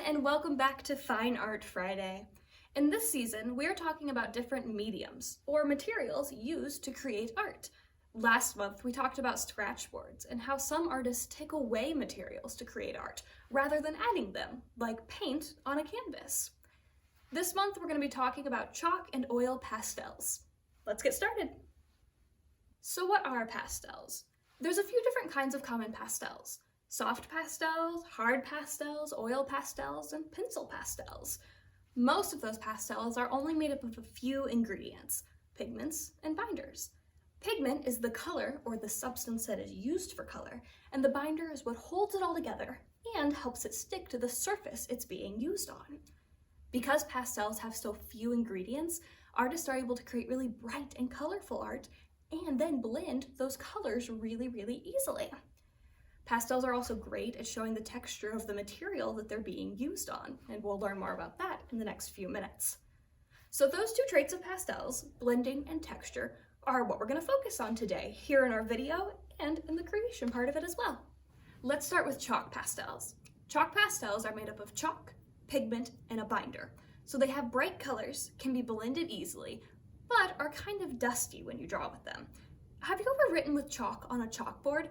and welcome back to Fine Art Friday. In this season, we're talking about different mediums, or materials used to create art. Last month, we talked about scratch boards and how some artists take away materials to create art, rather than adding them, like paint on a canvas. This month, we're going to be talking about chalk and oil pastels. Let's get started. So what are pastels? There's a few different kinds of common pastels. Soft pastels, hard pastels, oil pastels, and pencil pastels. Most of those pastels are only made up of a few ingredients, pigments and binders. Pigment is the color, or the substance that is used for color, and the binder is what holds it all together and helps it stick to the surface it's being used on. Because pastels have so few ingredients, artists are able to create really bright and colorful art and then blend those colors really easily. Pastels are also great at showing the texture of the material that they're being used on, and we'll learn more about that in the next few minutes. So those two traits of pastels, blending and texture, are what we're going to focus on today, here in our video and in the creation part of it as well. Let's start with chalk pastels. Chalk pastels are made up of chalk, pigment, and a binder. So they have bright colors, can be blended easily, but are kind of dusty when you draw with them. Have you ever written with chalk on a chalkboard?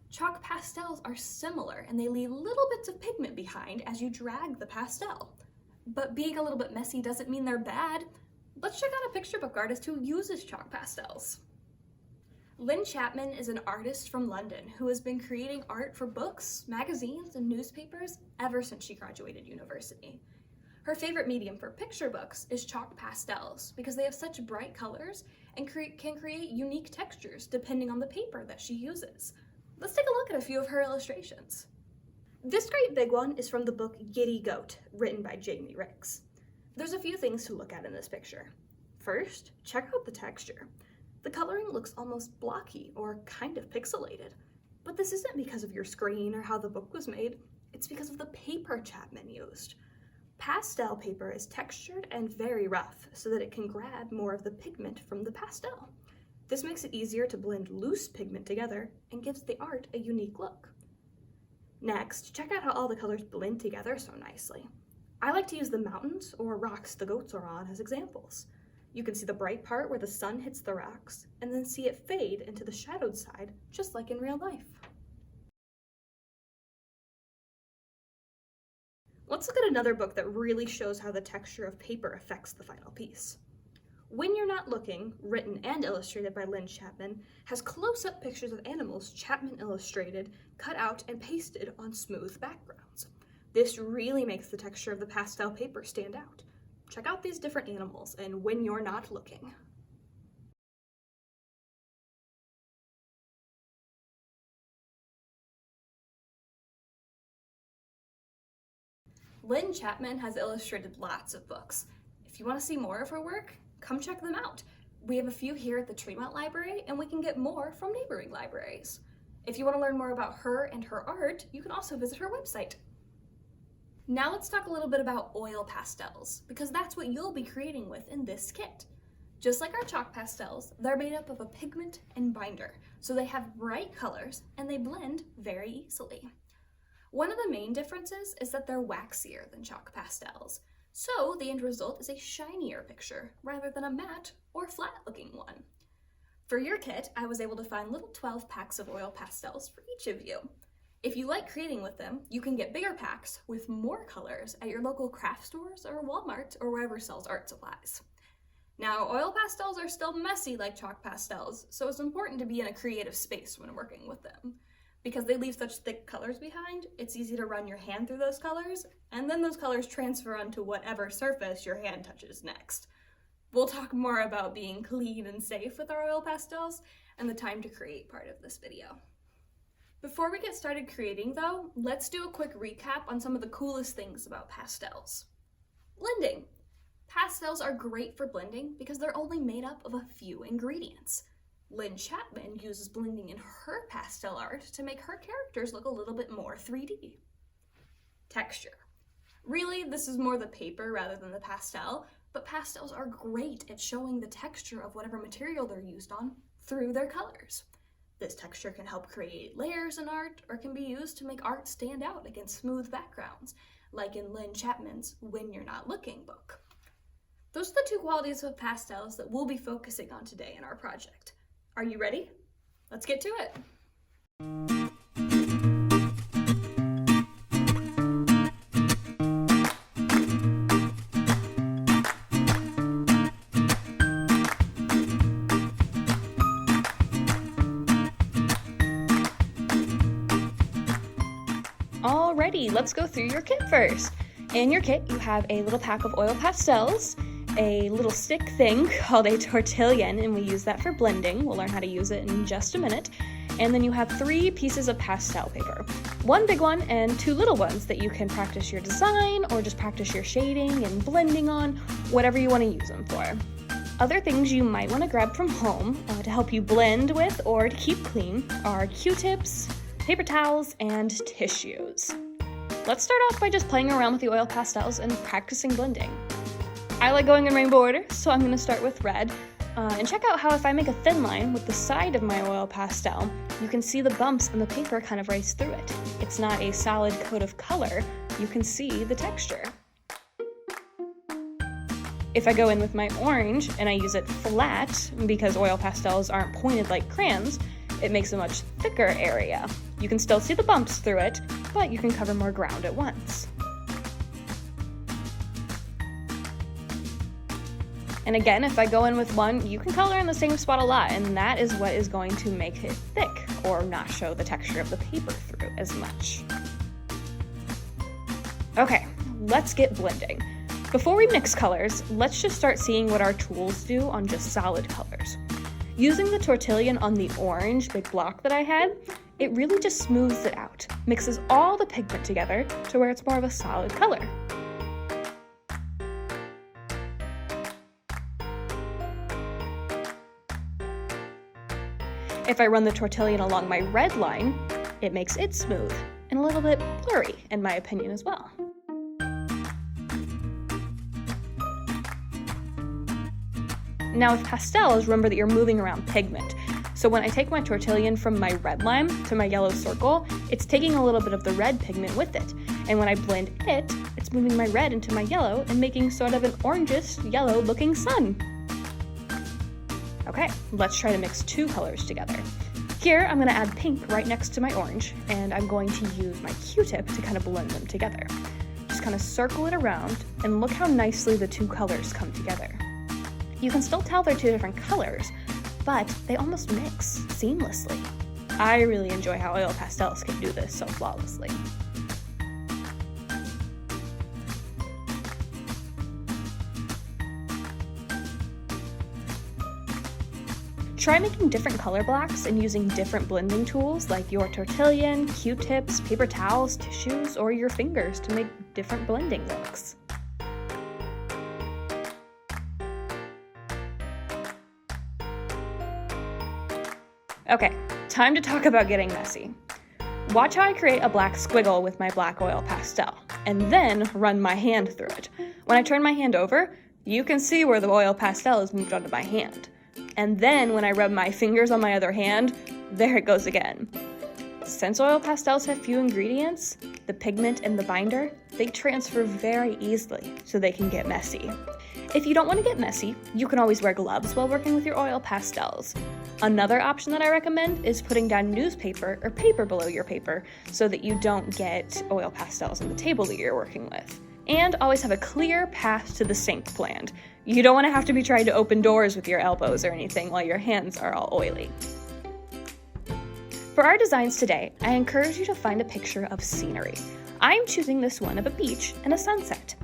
Chalk pastels are similar, and they leave little bits of pigment behind as you drag the pastel. But being a little bit messy doesn't mean they're bad. Let's check out a picture book artist who uses chalk pastels. Lynn Chapman is an artist from London who has been creating art for books, magazines, and newspapers ever since she graduated university. Her favorite medium for picture books is chalk pastels because they have such bright colors and can create unique textures depending on the paper that she uses. Let's take a look at a few of her illustrations. This great big one is from the book Giddy Goat, written by Jamie Ricks. There's a few things to look at in this picture. First, check out the texture. The coloring looks almost blocky or kind of pixelated. But this isn't because of your screen or how the book was made, it's because of the paper Chapman used. Pastel paper is textured and very rough so that it can grab more of the pigment from the pastel. This makes it easier to blend loose pigment together and gives the art a unique look. Next, check out how all the colors blend together so nicely. I like to use the mountains or rocks the goats are on as examples. You can see the bright part where the sun hits the rocks and then see it fade into the shadowed side, just like in real life. Let's look at another book that really shows how the texture of paper affects the final piece. When You're Not Looking, written and illustrated by Lynn Chapman, has close-up pictures of animals Chapman illustrated, cut out, and pasted on smooth backgrounds. This really makes the texture of the pastel paper stand out. Check out these different animals in When You're Not Looking. Lynn Chapman has illustrated lots of books. If you want to see more of her work, come check them out. We have a few here at the Tremont Library, and we can get more from neighboring libraries. If you want to learn more about her and her art, you can also visit her website. Now let's talk a little bit about oil pastels, because that's what you'll be creating with in this kit. Just like our chalk pastels, they're made up of a pigment and binder, so they have bright colors and they blend very easily. One of the main differences is that they're waxier than chalk pastels. So the end result is a shinier picture rather than a matte or flat looking one. For your kit, I was able to find little 12 packs of oil pastels for each of you. If you like creating with them, you can get bigger packs with more colors at your local craft stores or Walmart or wherever sells art supplies. Now, oil pastels are still messy like chalk pastels, so it's important to be in a creative space when working with them. Because they leave such thick colors behind, it's easy to run your hand through those colors, and then those colors transfer onto whatever surface your hand touches next. We'll talk more about being clean and safe with our oil pastels and the time to create part of this video. Before we get started creating though, let's do a quick recap on some of the coolest things about pastels. Blending. Pastels are great for blending because they're only made up of a few ingredients. Lynn Chapman uses blending in her pastel art to make her characters look a little bit more 3D. Texture. Really, this is more the paper rather than the pastel, but pastels are great at showing the texture of whatever material they're used on through their colors. This texture can help create layers in art or can be used to make art stand out against smooth backgrounds. like in Lynn Chapman's When You're Not Looking book. Those are the two qualities of pastels that we'll be focusing on today in our project. Are you ready? Let's get to it. Alrighty, let's go through your kit first. In your kit, you have a little pack of oil pastels, a little stick thing called a tortillon, and we use that for blending. We'll learn how to use it in just a minute. And then you have 3 pieces of pastel paper, 1 big one and 2 little ones that you can practice your design or just practice your shading and blending on, whatever you want to use them for. Other things you might want to grab from home to help you blend with or to keep clean are Q-tips, paper towels, and tissues. Let's start off by just playing around with the oil pastels and practicing blending. I like going in rainbow order, so I'm going to start with red. And check out how if I make a thin line with the side of my oil pastel, you can see the bumps and the paper kind of race through it. It's not a solid coat of color, you can see the texture. If I go in with my orange and I use it flat, because oil pastels aren't pointed like crayons, it makes a much thicker area. You can still see the bumps through it, but you can cover more ground at once. And again, if I go in with one, you can color in the same spot a lot, and that is what is going to make it thick or not show the texture of the paper through as much. Okay, let's get blending. Before we mix colors, let's just start seeing what our tools do on just solid colors. Using the tortillon on the orange big block that I had, it really just smooths it out, mixes all the pigment together to where it's more of a solid color. If I run the tortillon along my red line, it makes it smooth and a little bit blurry, in my opinion, as well. Now with pastels, remember that you're moving around pigment. So when I take my tortillon from my red line to my yellow circle, it's taking a little bit of the red pigment with it. And when I blend it, it's moving my red into my yellow and making sort of an orangish yellow looking sun. Okay, let's try to mix 2 colors together. Here, I'm gonna add pink right next to my orange, and I'm going to use my Q-tip to kind of blend them together. Just kind of circle it around, and look how nicely the 2 colors come together. You can still tell they're 2 different colors, but they almost mix seamlessly. I really enjoy how oil pastels can do this so flawlessly. Try making different color blocks and using different blending tools like your tortillon, Q-tips, paper towels, tissues, or your fingers to make different blending looks. Okay, time to talk about getting messy. Watch how I create a black squiggle with my black oil pastel, and then run my hand through it. When I turn my hand over, you can see where the oil pastel is moved onto my hand. And then when I rub my fingers on my other hand, there it goes again. Since oil pastels have few ingredients, the pigment and the binder, they transfer very easily, so they can get messy. If you don't want to get messy, you can always wear gloves while working with your oil pastels. Another option that I recommend is putting down newspaper or paper below your paper so that you don't get oil pastels on the table that you're working with. And always have a clear path to the sink planned. You don't want to have to be trying to open doors with your elbows or anything while your hands are all oily. For our designs today, I encourage you to find a picture of scenery. I'm choosing this one of a beach and a sunset.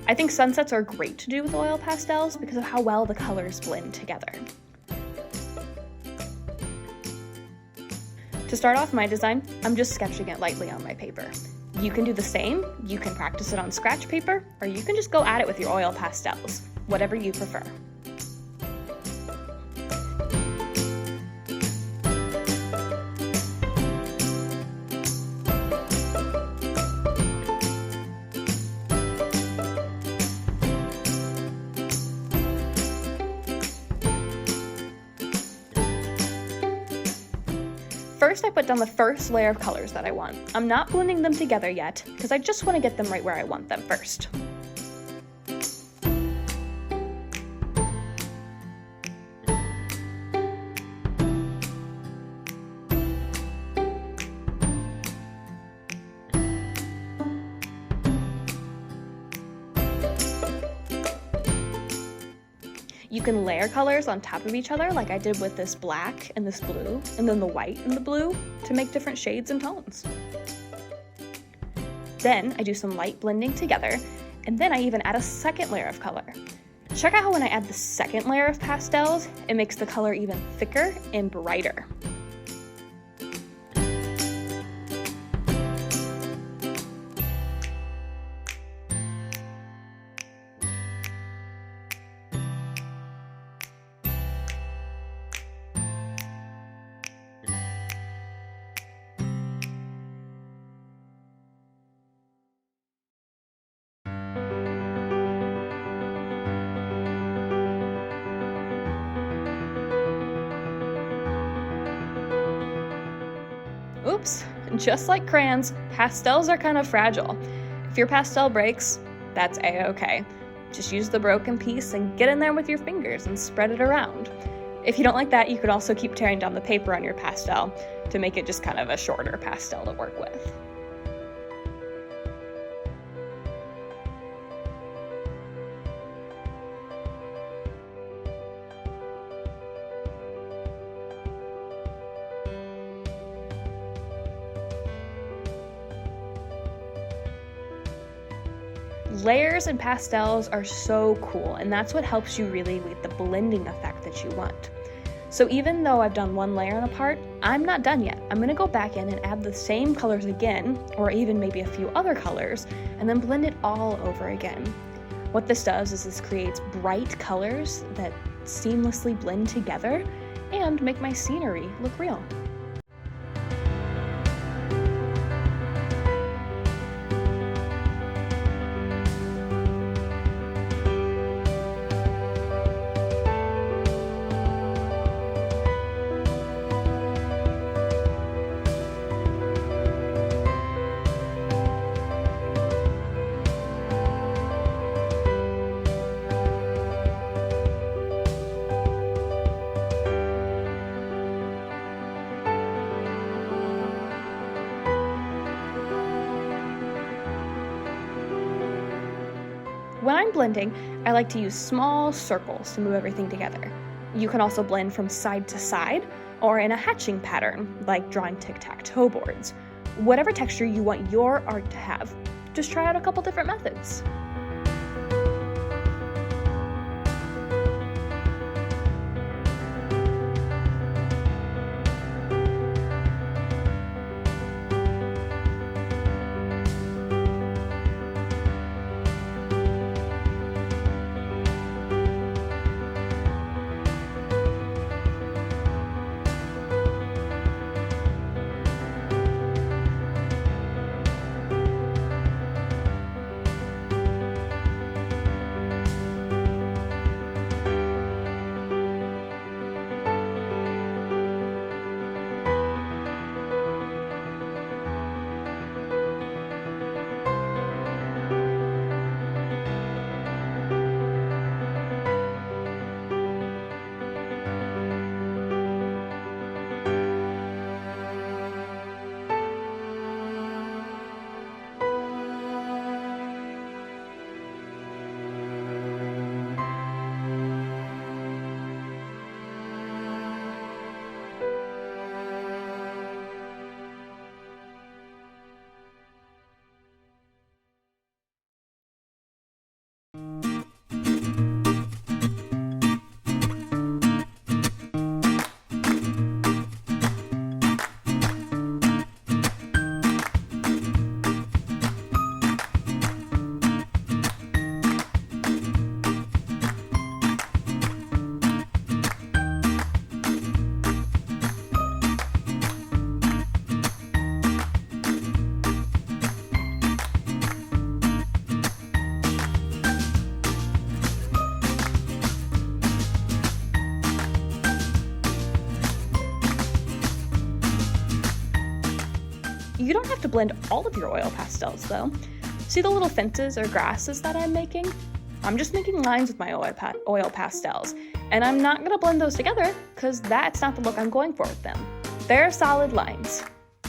I think sunsets are great to do with oil pastels because of how well the colors blend together. To start off my design, I'm just sketching it lightly on my paper. You can do the same, you can practice it on scratch paper, or you can just go at it with your oil pastels, whatever you prefer. First, I put down the first layer of colors that I want. I'm not blending them together yet, because I just want to get them right where I want them first. You can layer colors on top of each other like I did with this black and this blue, and then the white and the blue to make different shades and tones. Then I do some light blending together, and then I even add a second layer of color. Check out how when I add the second layer of pastels, it makes the color even thicker and brighter. Oops, just like crayons, pastels are kind of fragile. If your pastel breaks, that's a-okay. Just use the broken piece and get in there with your fingers and spread it around. If you don't like that, you could also keep tearing down the paper on your pastel to make it just kind of a shorter pastel to work with. Layers and pastels are so cool, and that's what helps you really get the blending effect that you want. So even though I've done one layer on a part, I'm not done yet. I'm gonna go back in and add the same colors again, or even maybe a few other colors, and then blend it all over again. What this does is this creates bright colors that seamlessly blend together and make my scenery look real. When I'm blending, I like to use small circles to move everything together. You can also blend from side to side or in a hatching pattern, like drawing tic-tac-toe boards. Whatever texture you want your art to have, just try out a couple different methods. You don't have to blend all of your oil pastels though. See the little fences or grasses that I'm making? I'm just making lines with my oil pastels, and I'm not gonna blend those together because that's not the look I'm going for with them. They're solid lines.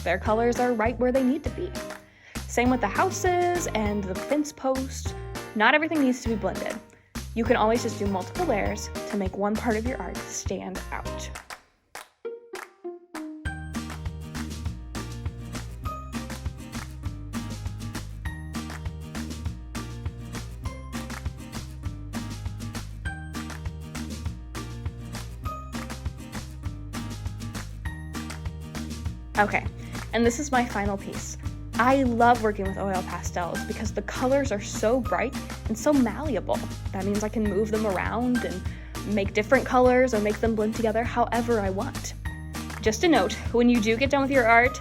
Their colors are right where they need to be. Same with the houses and the fence post. Not everything needs to be blended. You can always just do multiple layers to make one part of your art stand out. Okay, and this is my final piece. I love working with oil pastels because the colors are so bright and so malleable. That means I can move them around and make different colors or make them blend together however I want. Just a note, when you do get done with your art,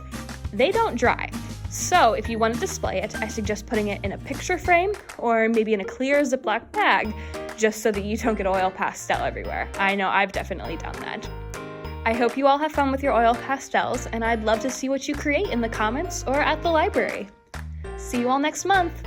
they don't dry. So if you want to display it, I suggest putting it in a picture frame or maybe in a clear Ziploc bag, just so that you don't get oil pastel everywhere. I know I've definitely done that. I hope you all have fun with your oil pastels, and I'd love to see what you create in the comments or at the library. See you all next month!